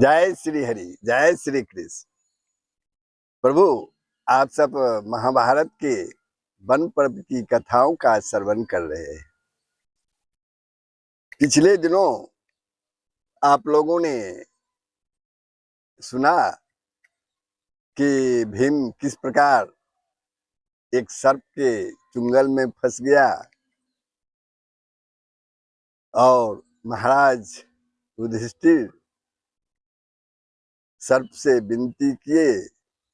जय श्री हरि, जय श्री कृष्ण। प्रभु, आप सब महाभारत के वन पर्व की कथाओं का श्रवण कर रहे हैं। पिछले दिनों आप लोगों ने सुना कि भीम किस प्रकार एक सर्प के चुंगल में फंस गया और महाराज युधिष्ठिर सर्प से विनती किए,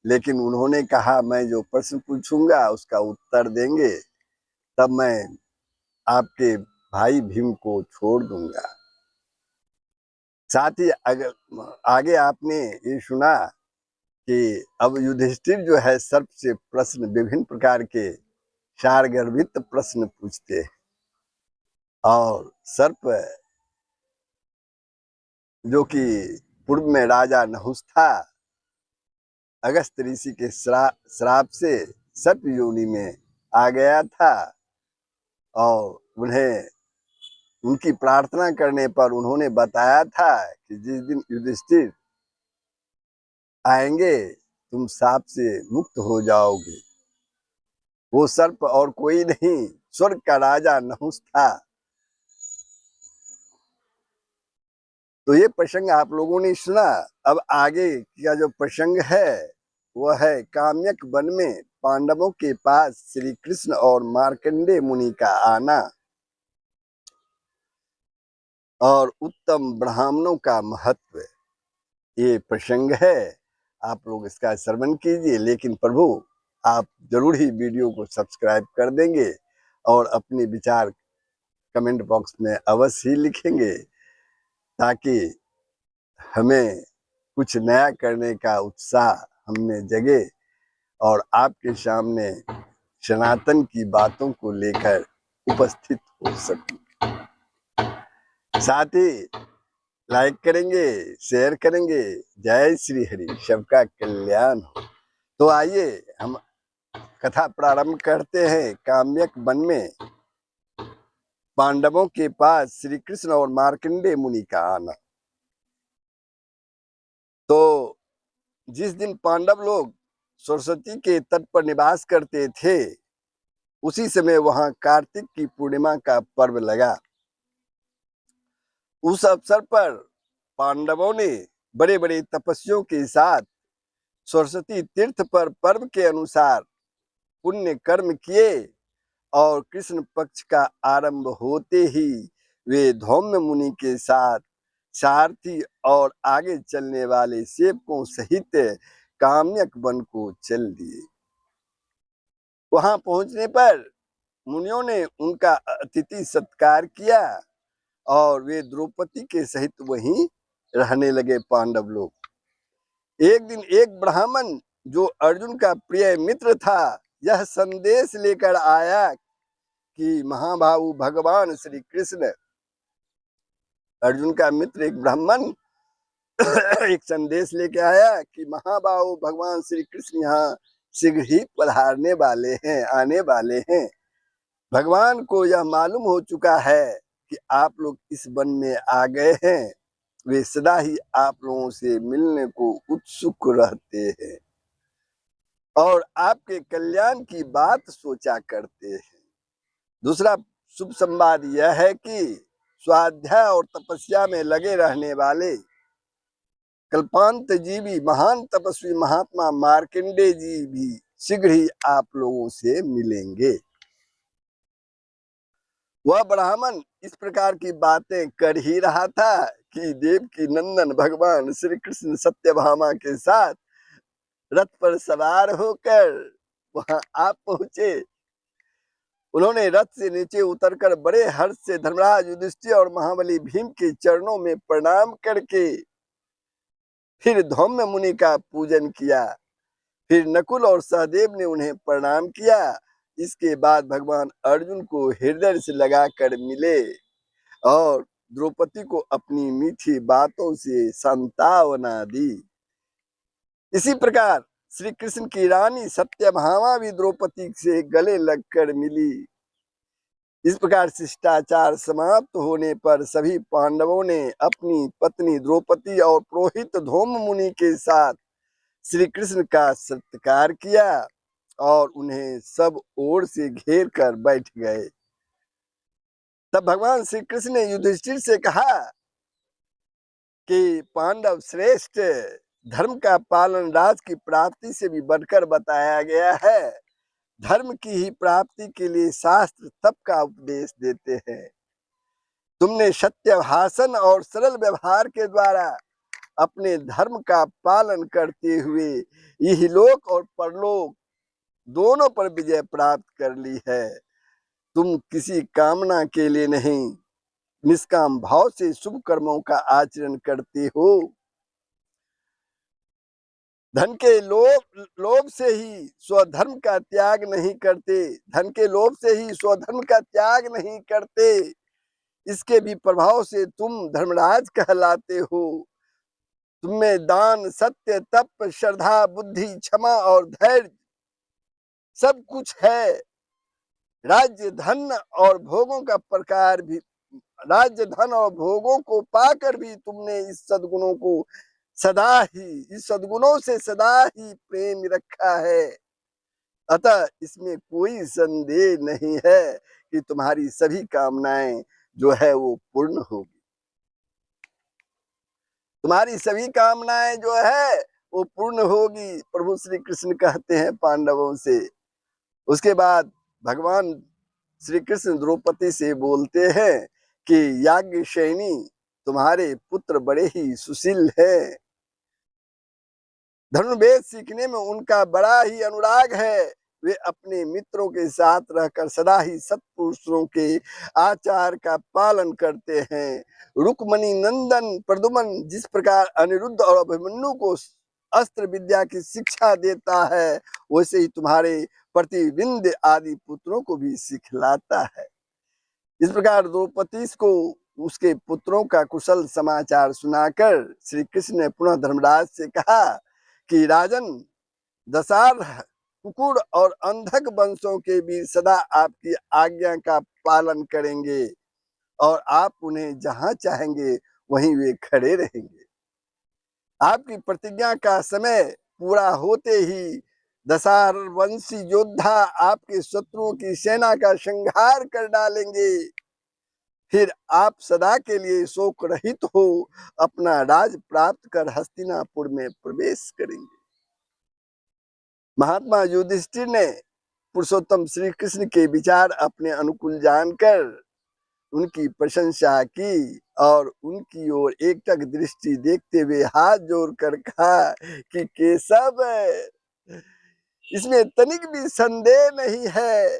लेकिन उन्होंने कहा मैं जो प्रश्न पूछूंगा उसका उत्तर देंगे तब मैं आपके भाई भीम को छोड़ दूंगा। साथ ही आगे आपने ये सुना कि अब युधिष्ठिर जो है सर्प से प्रश्न, विभिन्न प्रकार के सारगर्भित प्रश्न पूछते हैं और सर्प जो कि पूर्व में राजा नहुष था, अगस्त ऋषि के श्राप से सर्प योनि में आ गया था और उनकी प्रार्थना करने पर उन्होंने बताया था कि जिस दिन युधिष्ठिर आएंगे तुम साप से मुक्त हो जाओगे। वो सर्प और कोई नहीं, स्वर्ग का राजा नहुष था। तो ये प्रसंग आप लोगों ने सुना। अब आगे का जो प्रसंग है वह है काम्यक वन में पांडवों के पास श्री कृष्ण और मार्कंडेय मुनि का आना और उत्तम ब्राह्मणों का महत्व। ये प्रसंग है, आप लोग इसका श्रवण कीजिए। लेकिन प्रभु, आप जरूर ही वीडियो को सब्सक्राइब कर देंगे और अपने विचार कमेंट बॉक्स में अवश्य ही लिखेंगे ताकि हमें कुछ नया करने का उत्साह हमें जगे और आपके सामने सनातन की बातों को लेकर उपस्थित हो सकूं। साथ ही लाइक करेंगे, शेयर करेंगे। जय श्री हरि, सबका कल्याण हो। तो आइए हम कथा प्रारंभ करते हैं। काम्यक वन में पांडवों के पास श्री कृष्ण और मार्कंडेय मुनि का आना। तो जिस दिन पांडव लोग सरस्वती के तट पर निवास करते थे, उसी समय वहां कार्तिक की पूर्णिमा का पर्व लगा। उस अवसर पर पांडवों ने बड़े बड़े तपस्वियों के साथ सरस्वती तीर्थ पर पर्व के अनुसार पुण्य कर्म किए और कृष्ण पक्ष का आरंभ होते ही वे धौम्य मुनि के साथ सारथी और आगे चलने वाले सेवकों सहित काम्यक वन को चल दिए। वहां पहुंचने पर मुनियों ने उनका अतिथि सत्कार किया और वे द्रौपदी के सहित वहीं रहने लगे। पांडव लोग एक दिन एक ब्राह्मण जो अर्जुन का प्रिय मित्र था, यह संदेश लेकर आया कि महाबाहु भगवान श्री कृष्ण, अर्जुन का मित्र एक ब्राह्मण एक संदेश लेके आया कि महाबाहु भगवान श्री कृष्ण यहाँ शीघ्र ही पधारने वाले हैं, आने वाले हैं। भगवान को यह मालूम हो चुका है कि आप लोग इस वन में आ गए हैं। वे सदा ही आप लोगों से मिलने को उत्सुक रहते हैं और आपके कल्याण की बात सोचा करते हैं। दूसरा शुभ संवाद यह है कि स्वाध्याय और तपस्या में लगे रहने वाले कल्पांत जीवी महान तपस्वी महात्मा मार्कंडेय जी भी शीघ्र ही आप लोगों से मिलेंगे। वह ब्राह्मण इस प्रकार की बातें कर ही रहा था कि देवकी नंदन भगवान श्री कृष्ण सत्यभामा के साथ रथ पर सवार होकर वहां आप पहुंचे। उन्होंने रथ से नीचे उतरकर बड़े हर्ष से धर्मराज युधिष्ठिर और महाबली भीम के चरणों में प्रणाम करके फिर धौम्य मुनि का पूजन किया। फिर नकुल और सहदेव ने उन्हें प्रणाम किया। इसके बाद भगवान अर्जुन को हृदय से लगाकर मिले और द्रौपदी को अपनी मीठी बातों से सांत्वना दी। इसी प्रकार श्री कृष्ण की रानी सत्यभामा भी द्रौपदी से गले लगकर मिली। इस प्रकार शिष्टाचार समाप्त होने पर सभी पांडवों ने अपनी पत्नी द्रौपदी और पुरोहित धूम मुनि के साथ श्री कृष्ण का सत्कार किया और उन्हें सब ओर से घेर कर बैठ गए। तब भगवान श्री कृष्ण ने युधिष्ठिर से कहा कि पांडव श्रेष्ठ, धर्म का पालन राज की प्राप्ति से भी बढ़कर बताया गया है। धर्म की ही प्राप्ति के लिए शास्त्र तप का उपदेश देते हैं। तुमने सत्य भाषण और सरल व्यवहार के द्वारा अपने धर्म का पालन करते हुए इहलोक और परलोक दोनों पर विजय प्राप्त कर ली है। तुम किसी कामना के लिए नहीं, निष्काम भाव से शुभ कर्मों का आचरण करते हो। धन के लोभ से ही स्वधर्म का त्याग नहीं करते, धन के लोभ से ही स्वधर्म का त्याग नहीं करते। इसके भी प्रभाव से तुम धर्मराज कहलाते हो। तुममें दान, सत्य, तप, श्रद्धा, बुद्धि, क्षमा और धैर्य सब कुछ है। राज्य धन और भोगों का प्रकार भी, राज्य धन और भोगों को पाकर भी तुमने इस सद्गुणों को सदा ही, इस सद्गुणों से सदा ही प्रेम रखा है। अतः इसमें कोई संदेह नहीं है कि तुम्हारी सभी कामनाएं जो है वो पूर्ण होगी। तुम्हारी सभी कामनाएं जो है वो पूर्ण होगी, प्रभु श्री कृष्ण कहते हैं पांडवों से। उसके बाद भगवान श्री कृष्ण द्रौपदी से बोलते हैं कि याज्ञसेनी, तुम्हारे पुत्र बड़े ही सुशील हैं। धनुर्वेद सीखने में उनका बड़ा ही अनुराग है। वे अपने मित्रों के साथ रहकर सदा ही सत्पुरुषों के आचार का पालन करते हैं। रुक्मणी नंदन प्रद्युमन जिस प्रकार अनिरुद्ध और अभिमन्यु को अस्त्र विद्या की शिक्षा देता है, वैसे ही तुम्हारे प्रतिविंध्य आदि पुत्रों को भी सिखलाता है। इस प्रकार द्रौपदी को उसके पुत्रों का कुशल समाचार सुनाकर श्री कृष्ण ने पुनः धर्मराज से कहा कि राजन, दशारथ, कुकुर और अंधक वंशों के भी सदा आपकी आज्ञा का पालन करेंगे और आप उन्हें जहां चाहेंगे वहीं वे खड़े रहेंगे। आपकी प्रतिज्ञा का समय पूरा होते ही दशारथ वंशी योद्धा आपके शत्रुओं की सेना का संहार कर डालेंगे। फिर आप सदा के लिए शोक रहित हो अपना राज प्राप्त कर हस्तिनापुर में प्रवेश करेंगे। महात्मा युधिष्ठिर ने पुरुषोत्तम श्री कृष्ण के विचार अपने अनुकूल जानकर उनकी प्रशंसा की और उनकी ओर एकटक दृष्टि देखते हुए हाथ जोड़कर कहा कि केशव, इसमें तनिक भी संदेह नहीं है,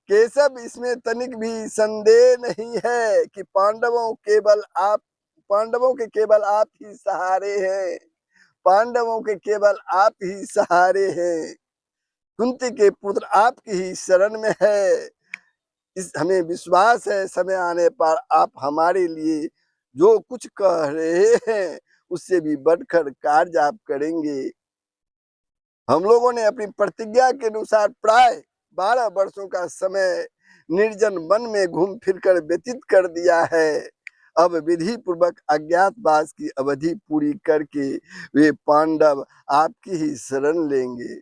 केशव, इसमें तनिक भी संदेह नहीं है कि पांडवों के केवल आप ही सहारे हैं, पांडवों के केवल आप ही सहारे हैं। कुंती के पुत्र आपकी ही शरण में है। इस हमें विश्वास है समय आने पर आप हमारे लिए जो कुछ कह रहे हैं उससे भी बढ़कर कार्य आप करेंगे। हम लोगों ने अपनी प्रतिज्ञा के अनुसार प्राय 12 वर्षों का समय निर्जन वन में घूम फिर कर व्यतीत कर दिया है। अब विधि पूर्वक अज्ञातवास की अवधि पूरी करके वे पांडव आपकी ही शरण लेंगे।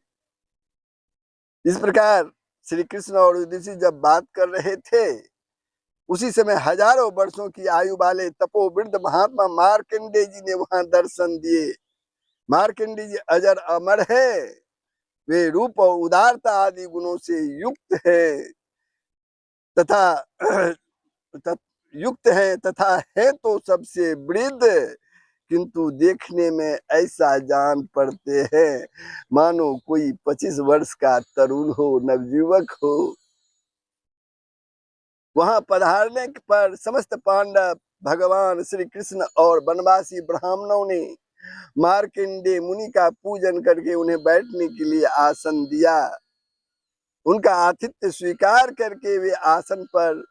इस प्रकार श्री कृष्ण और युधिष्ठिर जब बात कर रहे थे, उसी समय हजारों वर्षों की आयु वाले तपोवृद्ध महात्मा मार्कंडेय जी ने वहां दर्शन दिए। मार्कंडेय जी अजर अमर है, वे रूप और उदारता आदि गुणों से युक्त है तथा युक्त है तथा है तो सबसे वृद्ध, किंतु देखने में ऐसा जान पड़ते हैं मानो कोई 25 वर्ष का तरुण हो, नवयुवक हो। वहां पधारने पर समस्त पांडव, भगवान श्री कृष्ण और वनवासी ब्राह्मणों ने मार्कंडेय मुनि का पूजन करके उन्हें बैठने के लिए आसन दिया। उनका आतिथ्य स्वीकार करके वे आसन पर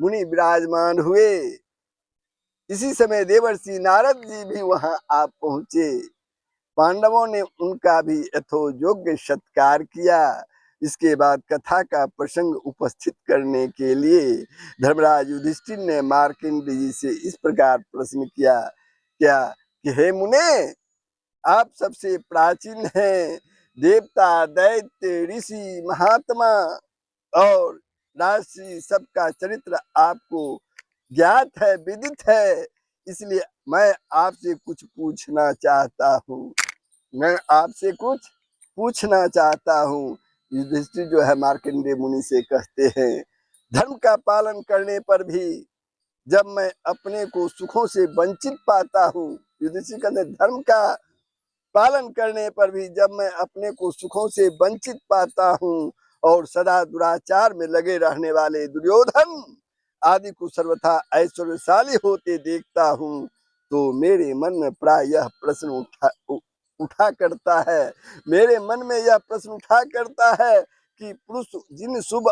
मुनि विराजमान हुए। इसी समय देवर्षि नारद जी भी वहां आ पहुंचे। पांडवों ने उनका भी यथोयोग्य सत्कार किया। इसके बाद कथा का प्रसंग उपस्थित करने के लिए धर्मराज युधिष्ठिर ने मार्कंडेय जी से इस प्रकार प्रश्न किया क्या कि हे मुने, आप सबसे प्राचीन हैं, देवता दैत्य ऋषि महात्मा और राशि सबका चरित्र आपको ज्ञात है, विदित है, इसलिए मैं आपसे कुछ पूछना चाहता हूँ। मैं आपसे कुछ पूछना चाहता हूँ। युधिष्ठिर जो है मार्कंडेय मुनि से कहते हैं, धर्म का पालन करने पर भी जब मैं अपने को सुखों से वंचित पाता हूँ, युधिष्ठिर कहते धर्म का पालन करने पर भी जब मैं अपने को सुखों से वंचित पाता हूँ और सदा दुराचार में लगे रहने वाले दुर्योधन आदि को सर्वथा ऐश्वर्यशाली होते देखता हूँ, तो मेरे मन में प्राय यह प्रश्न उठा करता है, मेरे मन में यह प्रश्न उठा करता है कि पुरुष जिन शुभ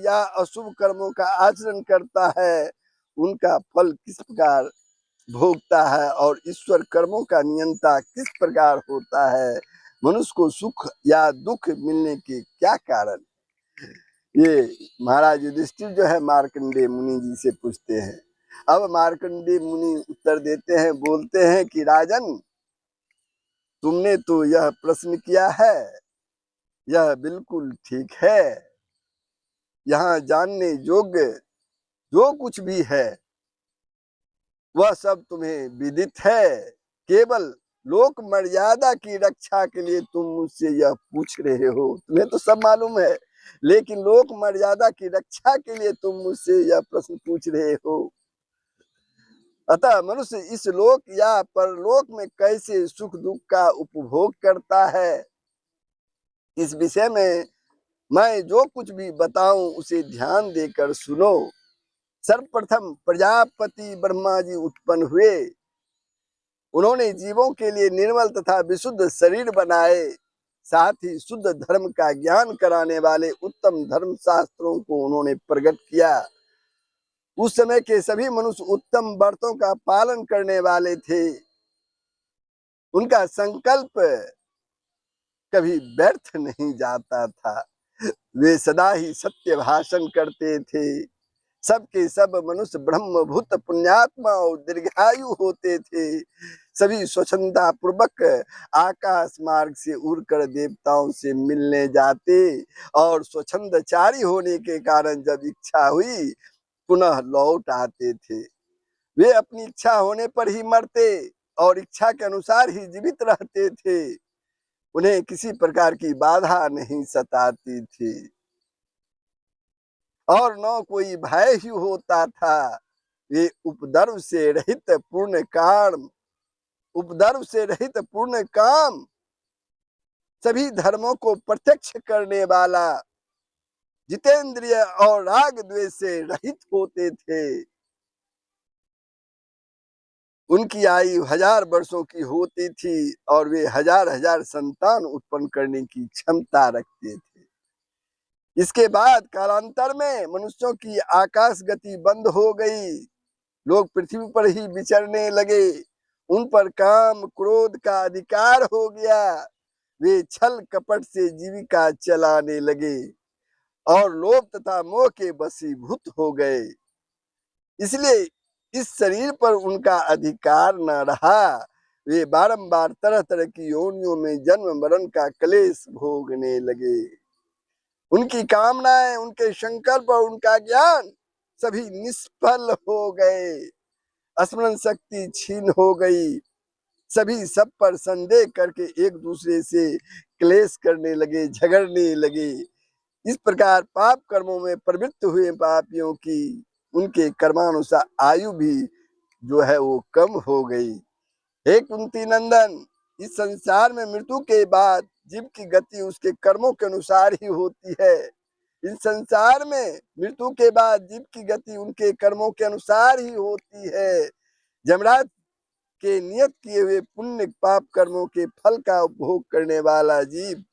या अशुभ कर्मों का आचरण करता है उनका फल किस प्रकार भोगता है और ईश्वर कर्मों का नियंता किस प्रकार होता है, मनुष्य को सुख या दुख मिलने के क्या कारण। ये महाराज युधिष्ठिर जो है मार्कंडेय मुनि जी से पूछते हैं। अब मार्कंडेय मुनि उत्तर देते हैं, बोलते हैं कि राजन, तुमने तो यह प्रश्न किया है, यह बिल्कुल ठीक है। यहाँ जानने योग्य जो कुछ भी है वह सब तुम्हें विदित है। केवल लोक मर्यादा की रक्षा के लिए तुम मुझसे यह पूछ रहे हो, तुम्हें तो सब मालूम है, लेकिन लोक मर्यादा की रक्षा के लिए तुम मुझसे यह प्रश्न पूछ रहे हो। अतः मनुष्य इस लोक या परलोक में कैसे सुख दुख का उपभोग करता है, इस विषय में मैं जो कुछ भी बताऊं उसे ध्यान देकर सुनो। सर्वप्रथम प्रजापति ब्रह्मा जी उत्पन्न हुए। उन्होंने जीवों के लिए निर्मल तथा विशुद्ध शरीर बनाए, साथ ही शुद्ध धर्म का ज्ञान कराने वाले उत्तम धर्म शास्त्रों को उन्होंने प्रकट किया। उस समय के सभी मनुष्य उत्तम व्रतों का पालन करने वाले थे। उनका संकल्प कभी व्यर्थ नहीं जाता था। वे सदा ही सत्य भाषण करते थे। सबके सब मनुष्य ब्रह्मभूत पुण्यात्मा और दीर्घायु होते थे। सभी स्वच्छंदता पूर्वक आकाश मार्ग से उड़कर देवताओं से मिलने जाते और स्वच्छंदचारी होने के कारण जब इच्छा हुई पुनः लौट आते थे। वे अपनी इच्छा होने पर ही मरते और इच्छा के अनुसार ही जीवित रहते थे। उन्हें किसी प्रकार की बाधा नहीं सताती थी और न कोई भय ही होता था। वे उपद्रव से रहित पूर्ण काम सभी धर्मों को प्रत्यक्ष करने वाला, जितेंद्रिय और राग द्वेष से रहित होते थे। उनकी आयु 1000 वर्षों की होती थी और वे हजार हजार संतान उत्पन्न करने की क्षमता रखते थे। इसके बाद कालांतर में मनुष्यों की आकाश गति बंद हो गई। लोग पृथ्वी पर ही विचरने लगे। उन पर काम क्रोध का अधिकार हो गया। वे छल कपट से जीविका चलाने लगे और लोभ तथा मोह के वशीभूत हो गए। इसलिए इस शरीर पर उनका अधिकार न रहा। वे बारंबार तरह तरह की योनियों में जन्म मरण का क्लेश भोगने लगे। उनकी कामनाएं, उनके संकल्प और उनका ज्ञान सभी निष्फल हो गए। स्मरण शक्ति छीन हो गई। सभी सब पर संदेह करके एक दूसरे से क्लेश करने लगे, झगड़ने लगे। इस प्रकार पाप कर्मों में प्रवृत्त हुए पापियों की उनके कर्मानुसार आयु भी जो है वो कम हो गई। हे कुंती नंदन, इस संसार में मृत्यु के बाद जीव की गति उसके कर्मों के अनुसार ही होती है। इस संसार में मृत्यु के बाद जीव की गति उनके कर्मों के अनुसार ही होती है। यमराज के नियत किए हुए पुण्य पाप कर्मों के फल का उपभोग करने वाला जीव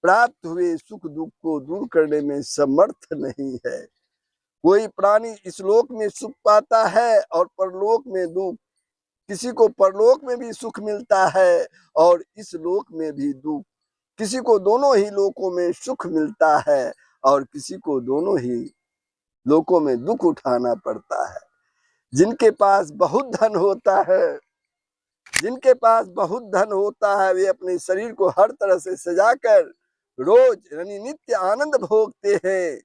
प्राप्त हुए सुख दुख को दूर करने में समर्थ नहीं है। कोई प्राणी इस लोक में सुख पाता है और परलोक में दुख। किसी को परलोक में भी सुख मिलता है और इस लोक में भी दुख। किसी को दोनों ही लोकों में सुख मिलता है और किसी को दोनों ही लोकों में दुख उठाना पड़ता है। जिनके पास बहुत धन होता है, जिनके पास बहुत धन होता है, वे अपने शरीर को हर तरह से सजाकर रोज यानी नित्य आनंद भोगते हैं।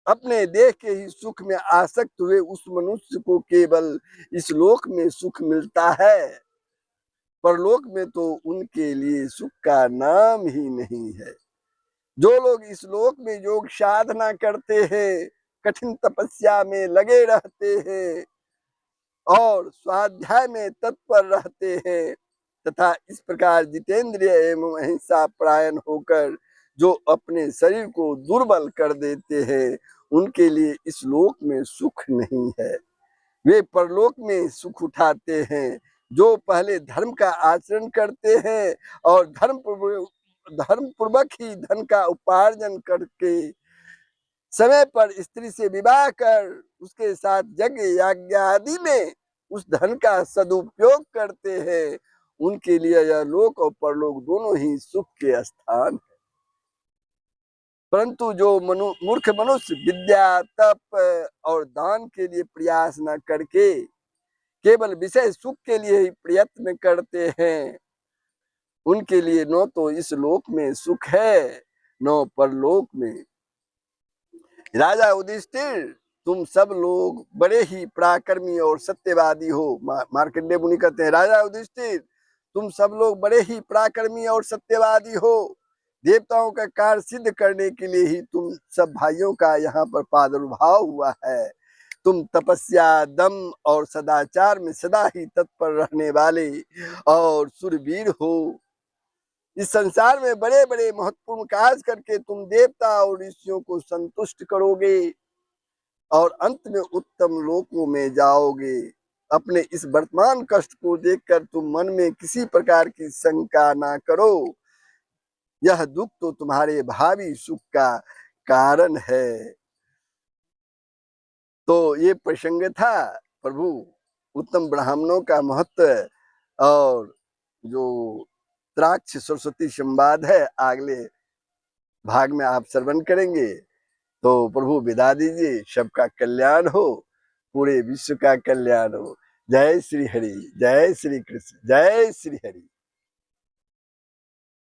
अपने देह के ही सुख में आसक्त हुए उस मनुष्य को केवल इस लोक में सुख मिलता है, परलोक में तो उनके लिए सुख का नाम ही नहीं है। जो लोग इस लोक में योग साधना करते हैं, कठिन तपस्या में लगे रहते हैं और स्वाध्याय में तत्पर रहते हैं तथा इस प्रकार जितेंद्रिय एवं अहिंसा परायण होकर जो अपने शरीर को दुर्बल कर देते हैं, उनके लिए इस लोक में सुख नहीं है, वे परलोक में सुख उठाते हैं। जो पहले धर्म का आचरण करते हैं और धर्म पूर्वक ही धन का उपार्जन करके समय पर स्त्री से विवाह कर उसके साथ यज्ञ याज्ञ आदि में उस धन का सदुपयोग करते हैं, उनके लिए यह लोक और परलोक दोनों ही सुख के स्थान है। परंतु जो मूर्ख मनुष्य विद्या तप और दान के लिए प्रयास न करके केवल विषय सुख के लिए ही प्रयत्न करते हैं, उनके लिए न तो इस लोक में सुख है न परलोक में। राजा युधिष्ठिर, तुम सब लोग बड़े ही पराक्रमी और सत्यवादी हो। मार्कंडेय मुनि कहते हैं, राजा युधिष्ठिर, तुम सब लोग बड़े ही पराक्रमी और सत्यवादी हो। देवताओं का कार्य सिद्ध करने के लिए ही तुम सब भाइयों का यहाँ पर प्रादुर्भाव हुआ है। तुम तपस्या, दम और सदाचार में सदा ही तत्पर रहने वाले और सुरवीर हो। इस संसार में बड़े बड़े महत्वपूर्ण कार्य करके तुम देवता और ऋषियों को संतुष्ट करोगे और अंत में उत्तम लोकों में जाओगे। अपने इस वर्तमान कष्ट को देखकर तुम मन में किसी प्रकार की शंका ना करो, यह दुख तो तुम्हारे भावी सुख का कारण है। तो ये प्रसंग था प्रभु उत्तम ब्राह्मणों का महत्व और जो त्राक्ष सरस्वती संवाद है, अगले भाग में आप श्रवण करेंगे। तो प्रभु विदा दीजिए, सबका कल्याण हो, पूरे विश्व का कल्याण हो। जय श्री हरि, जय श्री कृष्ण, जय श्री हरि।